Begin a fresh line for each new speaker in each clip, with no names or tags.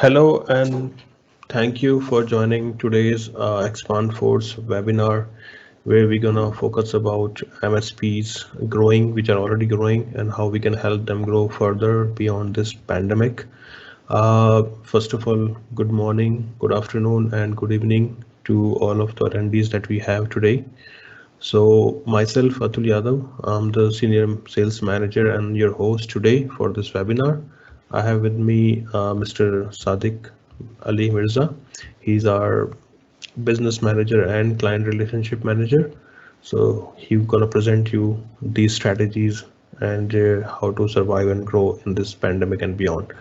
Hello and thank you for joining today's ExpandForce webinar where we're gonna focus about MSPs growing, which are already growing, and how we can help them grow further beyond this pandemic. First of all, good morning, good afternoon, and good evening to all of the attendees that we have today. So myself, Atul Yadav, I'm the Senior Sales Manager and your host today for this webinar. I have with me Mr. Sadiq Ali Mirza. He's our Business Manager and Client Relationship Manager. So he's gonna present you these strategies and how to survive and grow in this pandemic and beyond.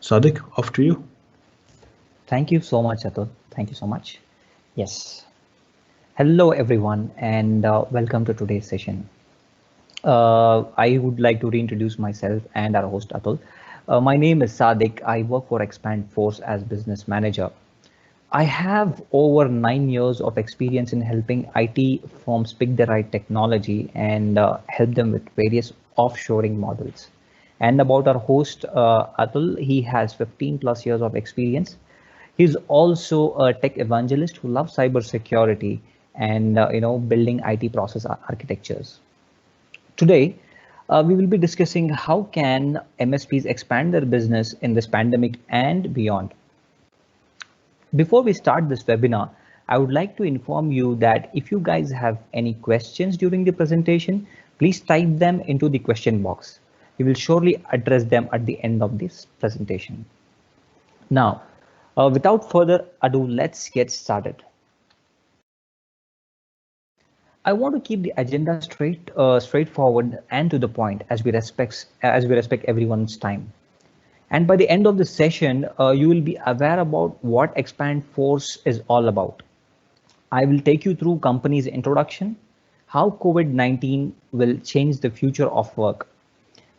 Sadiq, off to you.
Thank you so much, Atul. Thank you so much. Yes. Hello, everyone, and welcome to today's session. I would like to reintroduce myself and our host, Atul. My name is Sadiq. I work for ExpandForce as business manager. I have over 9 years of experience in helping IT firms pick the right technology and help them with various offshoring models. And about our host, Atul, he has 15 plus years of experience. He's also a tech evangelist who loves cybersecurity and building IT process architectures. Today, we will be discussing how can MSPs expand their business in this pandemic and beyond. Before we start this webinar, I would like to inform you that if you guys have any questions during the presentation, please type them into the question box. We will surely address them at the end of this presentation. Now, without further ado, let's get started. I want to keep the agenda straightforward and to the point as we respect everyone's time. And by the end of the session, you will be aware about what ExpandForce is all about. I will take you through company's introduction, how COVID-19 will change the future of work,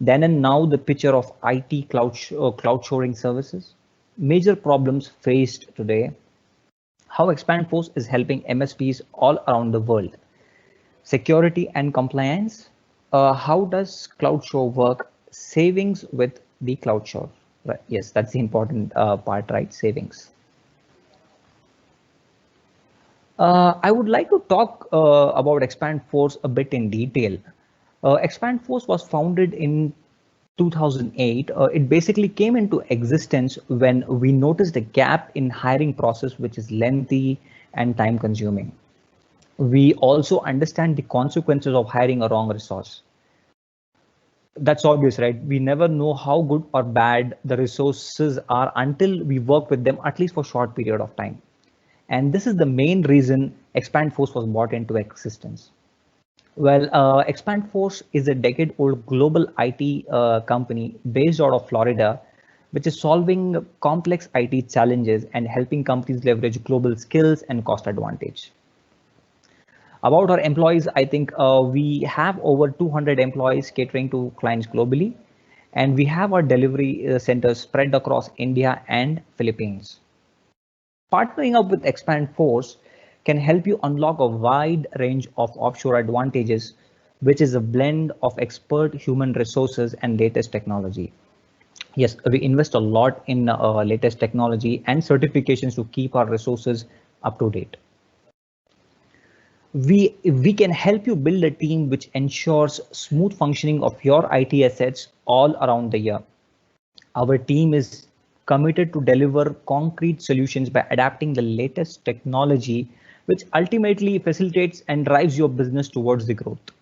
then and now the picture of IT cloud shoring services, major problems faced today, how ExpandForce is helping MSPs all around the world, security and compliance, how does CloudShore work, savings with the CloudShore. Right. Yes, that's the important part, right? Savings. I would like to talk about ExpandForce a bit in detail. ExpandForce was founded in 2008. It basically came into existence when we noticed a gap in hiring process, which is lengthy and time consuming. We also understand the consequences of hiring a wrong resource. That's obvious, right? We never know how good or bad the resources are until we work with them, at least for a short period of time. And this is the main reason ExpandForce was brought into existence. Well, ExpandForce is a decade-old global IT company based out of Florida, which is solving complex IT challenges and helping companies leverage global skills and cost advantage. About our employees, I think we have over 200 employees catering to clients globally, and we have our delivery centers spread across India and Philippines. Partnering up with ExpandForce can help you unlock a wide range of offshore advantages, which is a blend of expert human resources and latest technology. Yes, we invest a lot in latest technology and certifications to keep our resources up to date. We can help you build a team which ensures smooth functioning of your IT assets all around the year. Our team is committed to deliver concrete solutions by adapting the latest technology, which ultimately facilitates and drives your business towards the growth.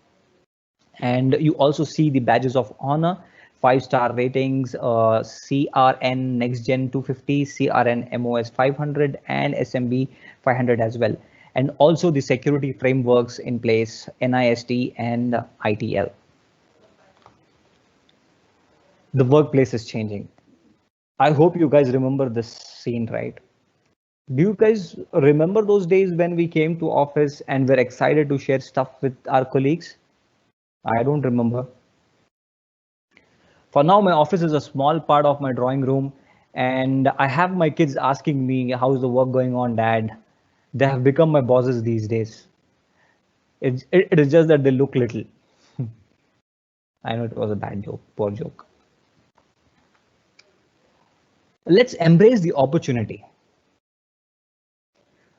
And you also see the badges of honor, 5-star ratings, CRN Next Gen 250, CRN MOS 500, and SMB 500 as well. And also the security frameworks in place, NIST and ITL. The workplace is changing. I hope you guys remember this scene, right? Do you guys remember those days when we came to office and were excited to share stuff with our colleagues? I don't remember. For now, my office is a small part of my drawing room, and I have my kids asking me, how's the work going on, Dad? They have become my bosses these days. It is just that they look little. I know it was a bad joke, poor joke. Let's embrace the opportunity.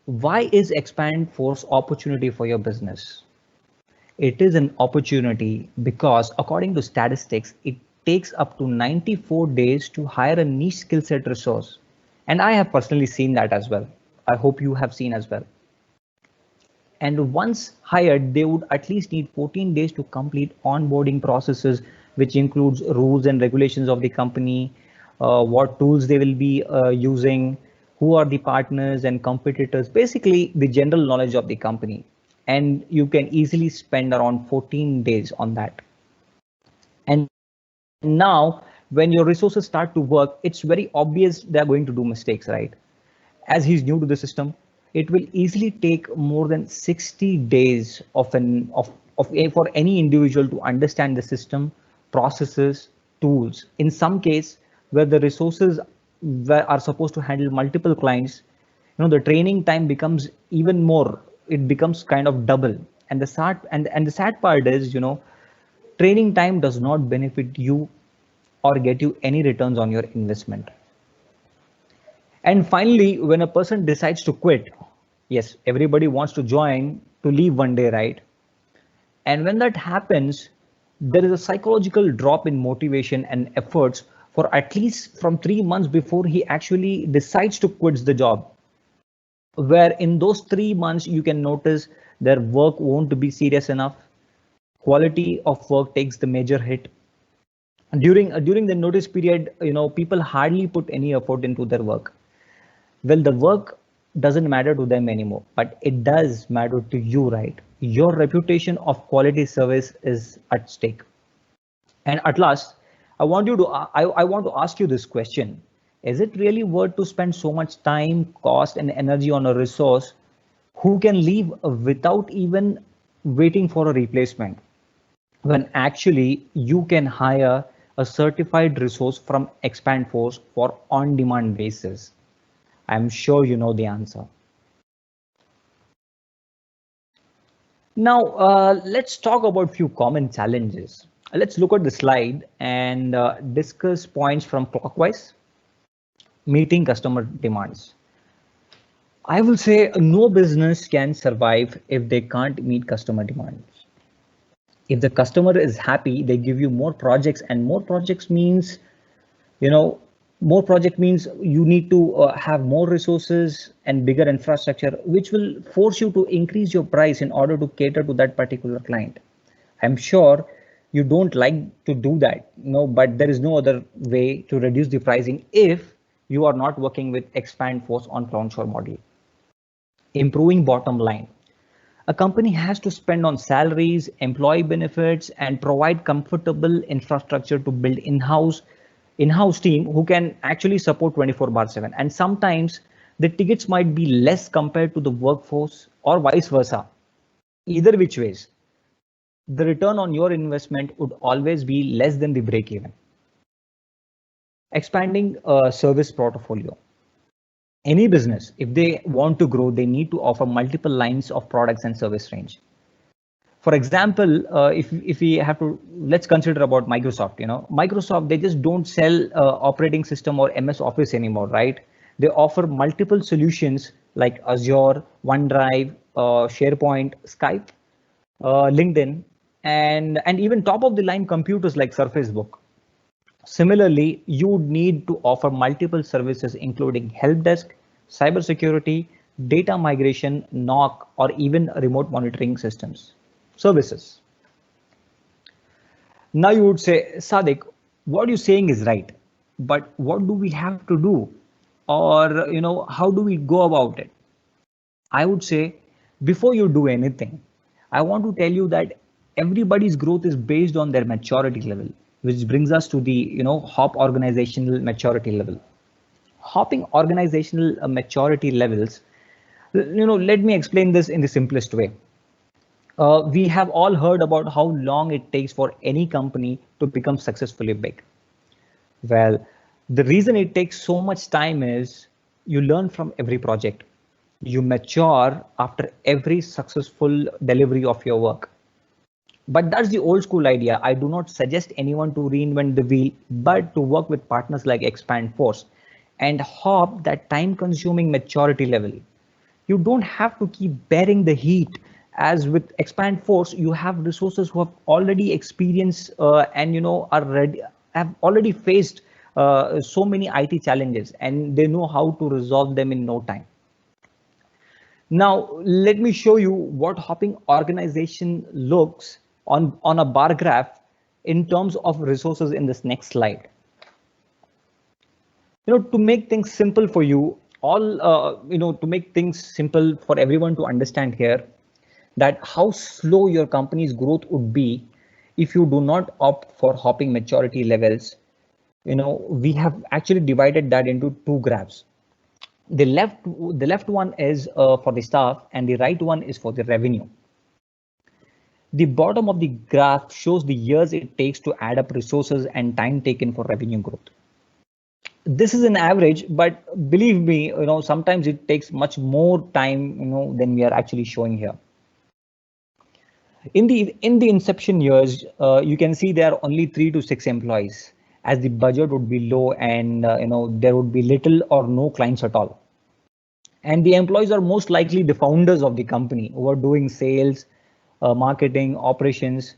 Why is ExpandForce opportunity for your business? It is an opportunity because according to statistics, it takes up to 94 days to hire a niche skill set resource. And I have personally seen that as well. I hope you have seen as well. And once hired, they would at least need 14 days to complete onboarding processes, which includes rules and regulations of the company, what tools they will be using, who are the partners and competitors, basically the general knowledge of the company. And you can easily spend around 14 days on that. And now when your resources start to work, it's very obvious they're going to do mistakes, right? As he's new to the system, it will easily take more than 60 days for any individual to understand the system, processes, tools. In some case, where the resources are supposed to handle multiple clients, the training time becomes even more. It becomes kind of double. And the sad part is, training time does not benefit you or get you any returns on your investment. And finally, when a person decides to quit, yes, everybody wants to join to leave one day, right? And when that happens, there is a psychological drop in motivation and efforts for at least from 3 months before he actually decides to quit the job. Where in those 3 months, you can notice their work won't be serious enough. Quality of work takes the major hit. During the notice period, people hardly put any effort into their work. Well, the work doesn't matter to them anymore, but it does matter to you, right? Your reputation of quality service is at stake. And at last, I want to ask you this question. Is it really worth to spend so much time, cost, and energy on a resource who can leave without even waiting for a replacement, when actually you can hire a certified resource from ExpandForce for on-demand basis? I'm sure you know the answer. Now, let's talk about few common challenges. Let's look at the slide and discuss points from clockwise. Meeting customer demands. I will say no business can survive if they can't meet customer demands. If the customer is happy, they give you more projects, and more projects means, more project means you need to have more resources and bigger infrastructure, which will force you to increase your price in order to cater to that particular client. I'm sure you don't like to do that, but there is no other way to reduce the pricing if you are not working with ExpandForce on CloudShore model. Improving bottom line. A company has to spend on salaries, employee benefits, and provide comfortable infrastructure to build in-house team who can actually support 24/7. And sometimes the tickets might be less compared to the workforce or vice versa. Either which ways, the return on your investment would always be less than the break even. Expanding a service portfolio. Any business, if they want to grow, they need to offer multiple lines of products and service range. For example, if we have to, let's consider about Microsoft. Microsoft, they just don't sell operating system or MS Office anymore, right? They offer multiple solutions like Azure, OneDrive, SharePoint, Skype, LinkedIn, and even top of the line computers like Surface Book. Similarly, you would need to offer multiple services, including help desk, cybersecurity, data migration, NOC, or even remote monitoring systems. Services. Now you would say, Sadiq, what you're saying is right, but what do we have to do? Or, how do we go about it? I would say, before you do anything, I want to tell you that everybody's growth is based on their maturity level, which brings us to the, HOP organizational maturity level. Hopping organizational maturity levels, let me explain this in the simplest way. We have all heard about how long it takes for any company to become successfully big. Well, the reason it takes so much time is you learn from every project. You mature after every successful delivery of your work. But that's the old school idea. I do not suggest anyone to reinvent the wheel, but to work with partners like ExpandForce. and hop that time-consuming maturity level. You don't have to keep bearing the heat. As with ExpandForce, you have resources who have already experienced and are ready, have already faced so many IT challenges, and they know how to resolve them in no time. Now, let me show you what hopping organization looks on a bar graph in terms of resources in this next slide. To make things simple for you all, to make things simple for everyone to understand here, that how slow your company's growth would be if you do not opt for hopping maturity levels. We have actually divided that into two graphs. The left one is for the staff and the right one is for the revenue. The bottom of the graph shows the years it takes to add up resources and time taken for revenue growth. This is an average, but believe me, sometimes it takes much more time, than we are actually showing here. In the inception years, you can see there are only 3 to 6 employees, as the budget would be low and there would be little or no clients at all. And the employees are most likely the founders of the company who are doing sales, marketing, operations,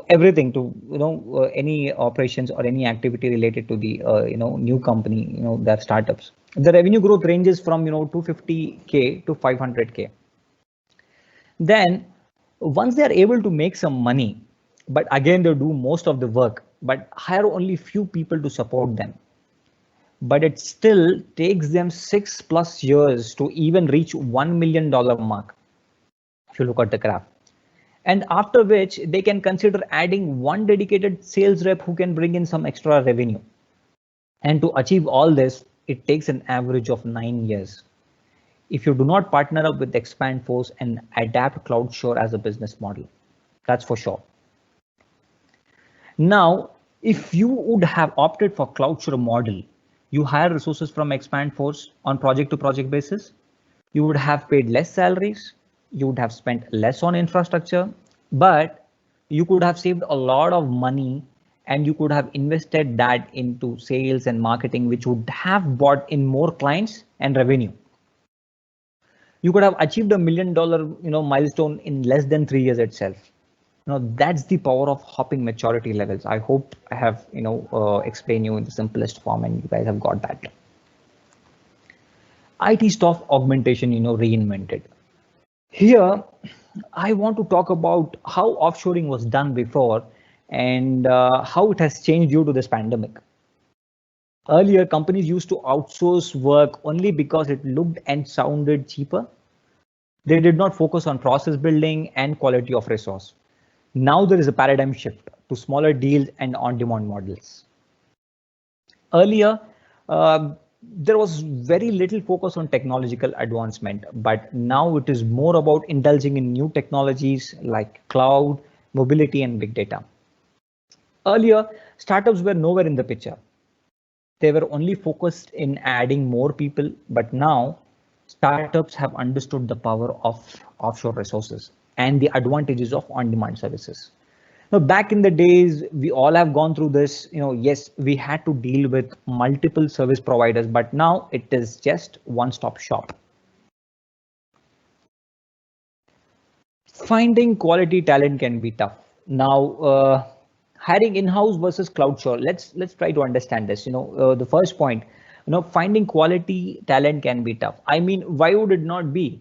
everything to any operations or any activity related to the new company, their startups. The revenue growth ranges from 250K to 500K. Then once they are able to make some money, but again they do most of the work, but hire only few people to support them. But it still takes them 6+ years to even reach $1 million mark, if you look at the graph. And after which they can consider adding one dedicated sales rep who can bring in some extra revenue. And to achieve all this, it takes an average of 9 years. If you do not partner up with ExpandForce and adapt CloudShore as a business model, that's for sure. Now, if you would have opted for CloudShore model, you hire resources from ExpandForce on project to project basis, you would have paid less salaries, you would have spent less on infrastructure, but you could have saved a lot of money and you could have invested that into sales and marketing, which would have brought in more clients and revenue. You could have achieved $1 million milestone in less than 3 years itself. That's the power of hopping maturity levels. I hope I have explained you in the simplest form and you guys have got that. IT staff augmentation, reinvented. Here, I want to talk about how offshoring was done before and how it has changed due to this pandemic. Earlier, companies used to outsource work only because it looked and sounded cheaper. They did not focus on process building and quality of resource. Now there is a paradigm shift to smaller deals and on-demand models. Earlier, there was very little focus on technological advancement, but now it is more about indulging in new technologies like cloud, mobility, and big data. Earlier, startups were nowhere in the picture. They were only focused in adding more people, but now startups have understood the power of offshore resources and the advantages of on-demand services. Now, back in the days, we all have gone through this. Yes, we had to deal with multiple service providers, but now it is just one-stop shop. Finding quality talent can be tough. Now, hiring in-house versus CloudShore. Let's try to understand this. The first point, finding quality talent can be tough. I mean, why would it not be?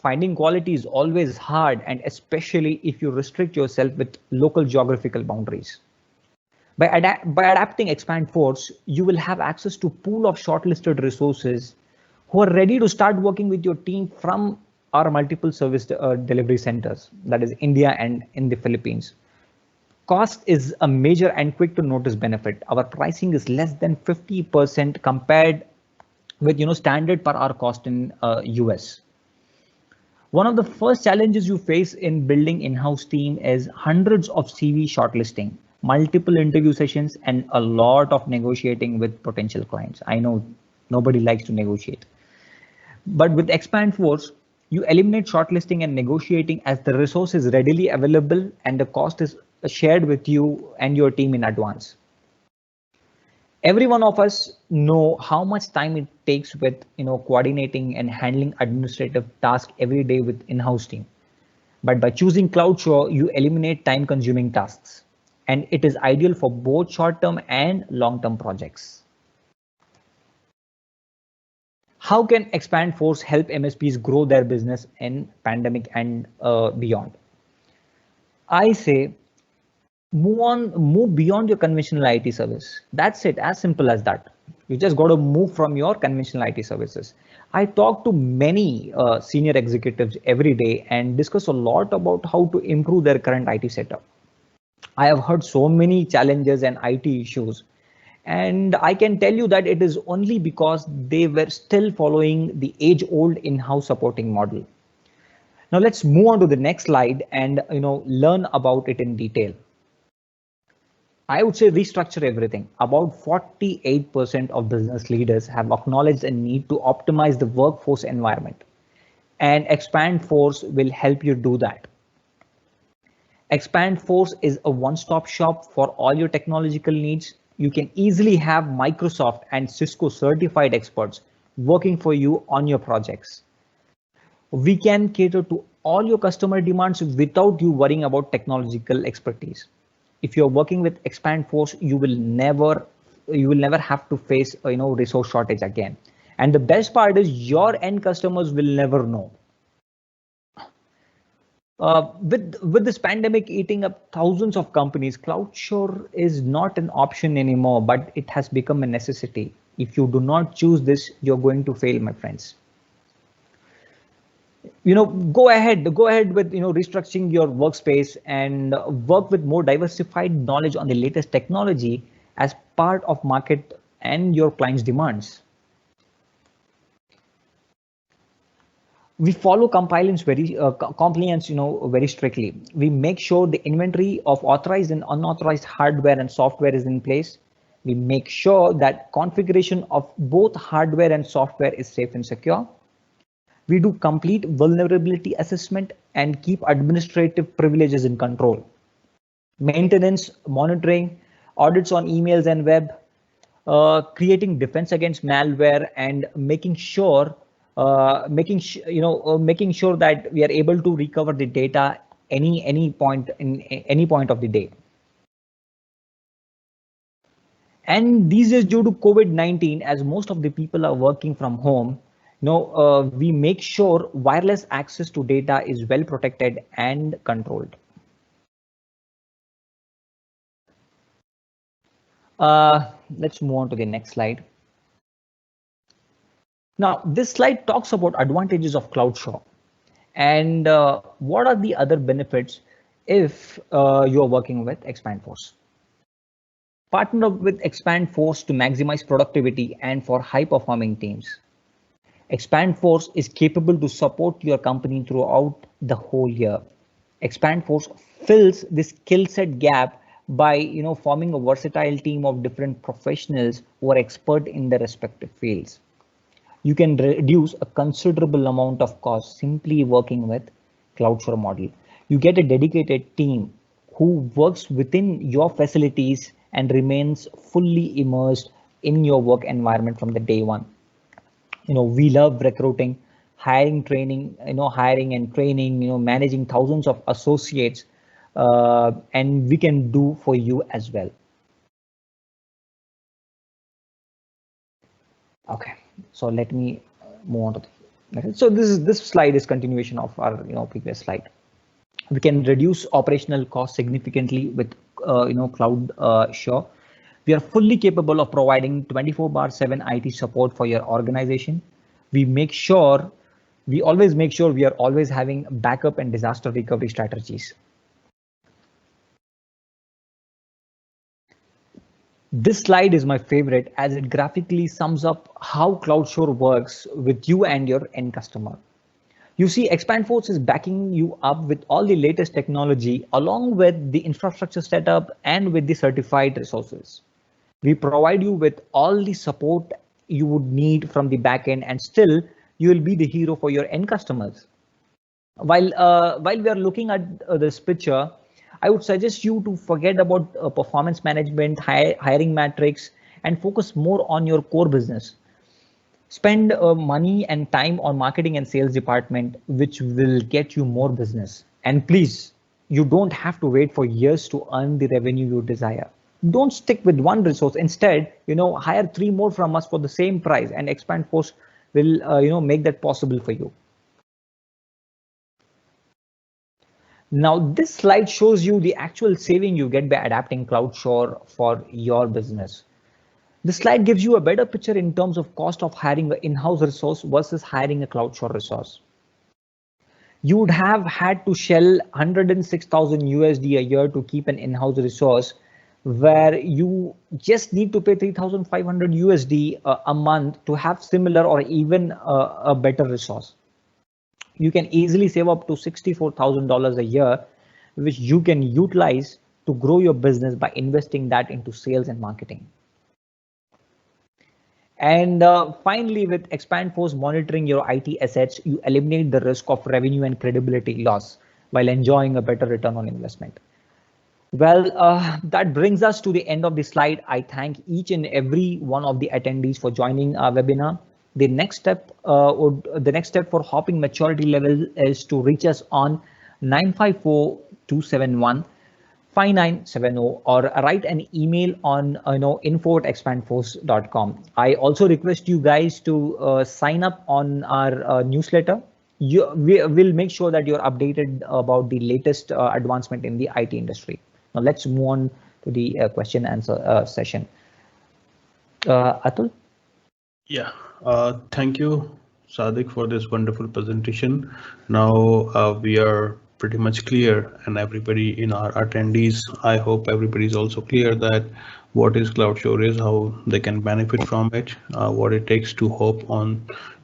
Finding quality is always hard, and especially if you restrict yourself with local geographical boundaries. By adapting ExpandForce, you will have access to a pool of shortlisted resources who are ready to start working with your team from our multiple service delivery centers, that is India and in the Philippines. Cost is a major and quick to notice benefit. Our pricing is less than 50% compared with standard per hour cost in US. One of the first challenges you face in building in-house team is hundreds of CV shortlisting, multiple interview sessions, and a lot of negotiating with potential clients. I know nobody likes to negotiate. But with ExpandForce, you eliminate shortlisting and negotiating as the resource is readily available and the cost is shared with you and your team in advance. Every one of us know how much time it takes with coordinating and handling administrative tasks every day with in-house team. But by choosing CloudShore, you eliminate time-consuming tasks, and it is ideal for both short-term and long-term projects. How can ExpandForce help MSPs grow their business in pandemic and beyond? I say move beyond your conventional IT service. That's it, as simple as that. You just got to move from your conventional IT services. I talk to many senior executives every day and discuss a lot about how to improve their current IT setup. I have heard so many challenges and IT issues, and I can tell you that it is only because they were still following the age-old in-house supporting model. Now let's move on to the next slide and learn about it in detail. I would say restructure everything. About 48% of business leaders have acknowledged a need to optimize the workforce environment, and ExpandForce will help you do that. ExpandForce is a one-stop shop for all your technological needs. You can easily have Microsoft and Cisco certified experts working for you on your projects. We can cater to all your customer demands without you worrying about technological expertise. If you're working with ExpandForce, you will never have to face resource shortage again. And the best part is your end customers will never know. With this pandemic eating up thousands of companies, CloudShore is not an option anymore, but it has become a necessity. If you do not choose this, you're going to fail, my friends. Go ahead with restructuring your workspace and work with more diversified knowledge on the latest technology as part of market and your clients' demands. We follow compliance very strictly. We make sure the inventory of authorized and unauthorized hardware and software is in place. We make sure that configuration of both hardware and software is safe and secure. We do complete vulnerability assessment and keep administrative privileges in control. Maintenance, monitoring, audits on emails and web, creating defense against malware, and making sure that we are able to recover the data any point of the day. And these is due to COVID-19, as most of the people are working from home. We make sure wireless access to data is well protected and controlled. Let's move on to the next slide. Now, this slide talks about advantages of CloudShore and what are the other benefits if you're working with ExpandForce. Partner up with ExpandForce to maximize productivity and for high-performing teams. ExpandForce is capable to support your company throughout the whole year. ExpandForce fills this skill set gap by forming a versatile team of different professionals who are expert in their respective fields. You can reduce a considerable amount of cost simply working with CloudShore model. You get a dedicated team who works within your facilities and remains fully immersed in your work environment from the day one. We love recruiting, hiring and training, managing thousands of associates, and we can do for you as well. Okay, so let me move on to so this slide is continuation of our previous slide. We can reduce operational costs significantly with CloudShore. We are fully capable of providing 24/7 IT support for your organization. We always make sure we are always having backup and disaster recovery strategies. This slide is my favorite as it graphically sums up how CloudShore works with you and your end customer. You see, ExpandForce is backing you up with all the latest technology along with the infrastructure setup and with the certified resources. We provide you with all the support you would need from the backend, and still you will be the hero for your end customers. While we are looking at this picture, I would suggest you to forget about performance management, hiring metrics, and focus more on your core business. Spend money and time on marketing and sales department, which will get you more business. And please, you don't have to wait for years to earn the revenue you desire. Don't stick with one resource. Instead, hire 3 more from us for the same price, and ExpandForce will, make that possible for you. Now, this slide shows you the actual saving you get by adapting CloudShore for your business. This slide gives you a better picture in terms of cost of hiring an in-house resource versus hiring a CloudShore resource. You would have had to shell 106,000 USD a year to keep an in-house resource, where you just need to pay 3,500 USD a month to have similar or even a better resource. You can easily save up to $64,000 a year, which you can utilize to grow your business by investing that into sales and marketing. And finally, with ExpandForce monitoring your IT assets, you eliminate the risk of revenue and credibility loss while enjoying a better return on investment. Well, that brings us to the end of the slide. I thank each and every one of the attendees for joining our webinar. The next step for hopping maturity level is to reach us on 954-271-5970 or write an email on info@expandforce.com. I also request you guys to sign up on our newsletter. We will make sure that you're updated about the latest advancement in the IT industry. Now let's move on to the question answer session. Atul?
Yeah, thank you, Sadiq, for this wonderful presentation. Now we are pretty much clear, and everybody in our attendees, I hope everybody is also clear that what is CloudShore is, how they can benefit from it, what it takes to hop on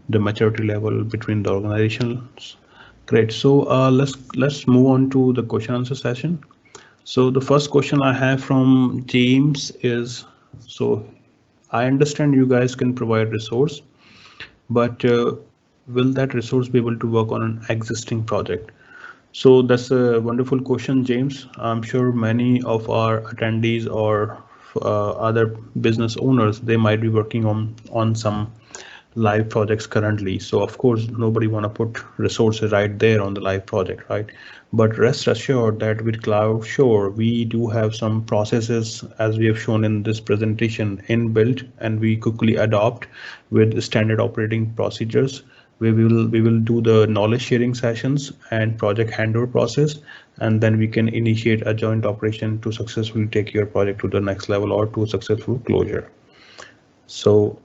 the maturity level between the organizations. Great. So let's move on to the question answer session. So the first question I have from James is, so I understand you guys can provide resource, but will that resource be able to work on an existing project? So that's a wonderful question, James. I'm sure many of our attendees or other business owners, they might be working on some live projects currently. So of course, nobody want to put resources right there on the live project, right? But rest assured that with CloudShore, we do have some processes, as we have shown in this presentation, inbuilt, and we quickly adopt with standard operating procedures. We will do the knowledge sharing sessions and project handover process, and then we can initiate a joint operation to successfully take your project to the next level or to successful closure. So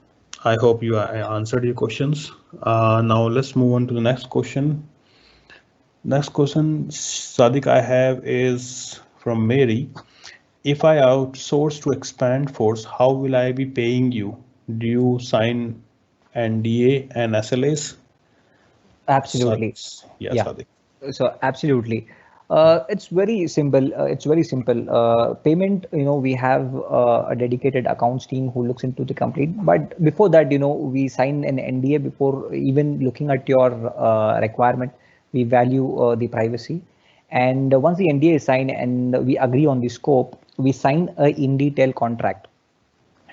I hope I answered your questions. Now let's move on to the next question. Next question, Sadiq, I have is from Mary. If I outsource to ExpandForce, how will I be paying you? Do you sign NDA and SLAs?
Absolutely.
Yes, yeah. Sadiq.
So absolutely. It's very simple. Payment, we have a dedicated accounts team who looks into the complete. But before that, we sign an NDA before even looking at your requirement. We value the privacy. And once the NDA is signed and we agree on the scope, we sign a in detail contract.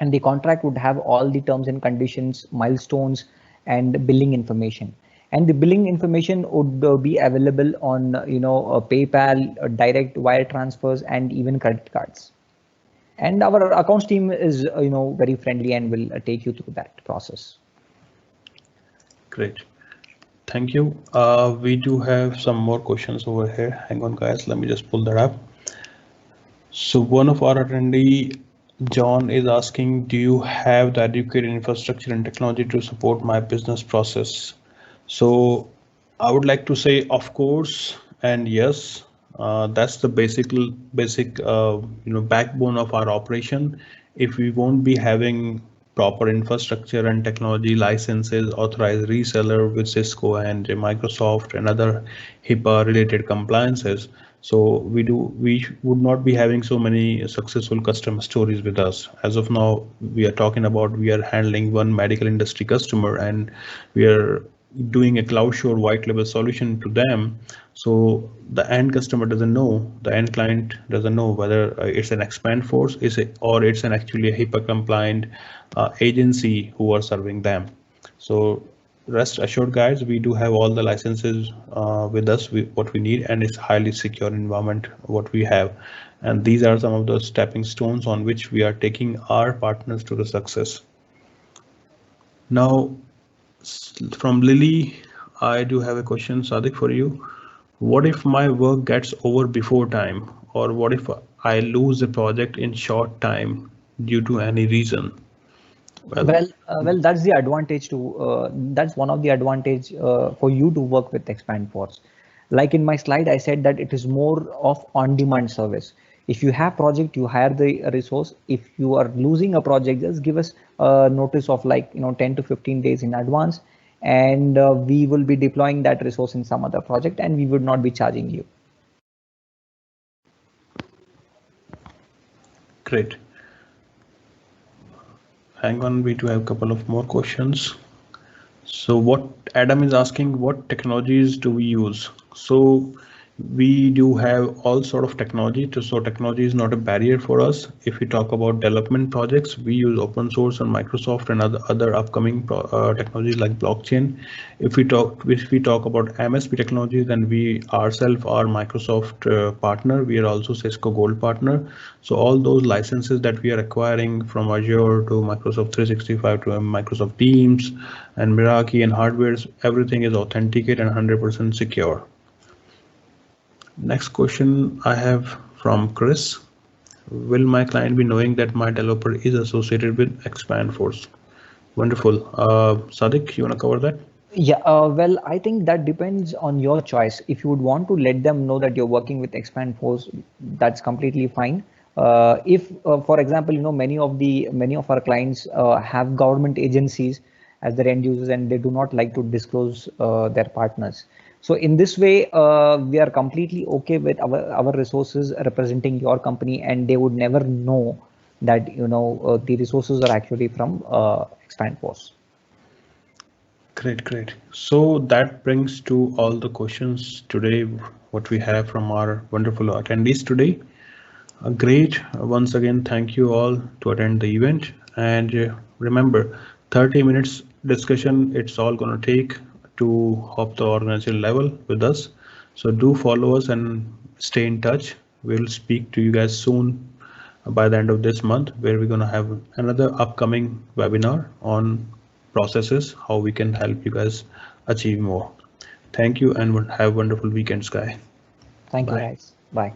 And the contract would have all the terms and conditions, milestones, and billing information. And the billing information would be available on, PayPal, direct wire transfers, and even credit cards. And our accounts team is, very friendly and will take you through that process.
Great. Thank you. We do have some more questions over here. Hang on, guys. Let me just pull that up. So one of our attendee, John, is asking, do you have the educated infrastructure and technology to support my business process? So I would like to say, of course, and yes, that's the basic backbone of our operation. If we won't be having proper infrastructure and technology licenses, authorized reseller with Cisco and Microsoft and other HIPAA related compliances, so we would not be having so many successful customer stories with us. As of now, we are handling one medical industry customer, and we are doing a CloudShore white label solution to them. So the end customer doesn't know, the end client doesn't know whether it's an ExpandForce or it's an actually a HIPAA compliant agency who are serving them. So rest assured, guys, we do have all the licenses with us, what we need, and it's highly secure environment what we have. And these are some of the stepping stones on which we are taking our partners to the success. Now, from Lily, I do have a question, Sadiq, for you. What if my work gets over before time, or what if I lose a project in short time due to any reason? Well,
Well, that's the advantage to that's one of the advantage for you to work with ExpandForce. Like in my slide, I said that it is more of on-demand service. If you have project, you hire the resource. If you are losing a project, just give us a notice of 10 to 15 days in advance, and we will be deploying that resource in some other project, and we would not be charging you.
great. Hang on, we do have a couple of more questions. So what Adam is asking, what technologies do we use? So we do have all sort of technology. So technology is not a barrier for us. If we talk about development projects, we use open source and Microsoft and other upcoming technologies like blockchain. If we talk about MSP technology, then we ourselves are Microsoft partner. We are also Cisco Gold partner. So all those licenses that we are acquiring from Azure to Microsoft 365 to Microsoft Teams and Meraki and hardwares, everything is authenticated and 100% secure. Next question I have from Chris. Will my client be knowing that my developer is associated with ExpandForce? Wonderful. Sadiq, you want to cover that?
Yeah, well, I think that depends on your choice. If you would want to let them know that you're working with ExpandForce, that's completely fine. If, for example, many of our clients have government agencies as their end users, and they do not like to disclose their partners. So in this way, we are completely okay with our resources representing your company, and they would never know that the resources are actually from ExpandForce.
Great. So that brings to all the questions today, what we have from our wonderful attendees today. Great. Once again, thank you all to attend the event. And remember, 30 minutes discussion, it's all going to take to hop the organizational level with us. So do follow us and stay in touch. We'll speak to you guys soon by the end of this month, where we're going to have another upcoming webinar on processes, how we can help you guys achieve more. Thank you and have wonderful weekends, guys.
Thank you, guys. Bye.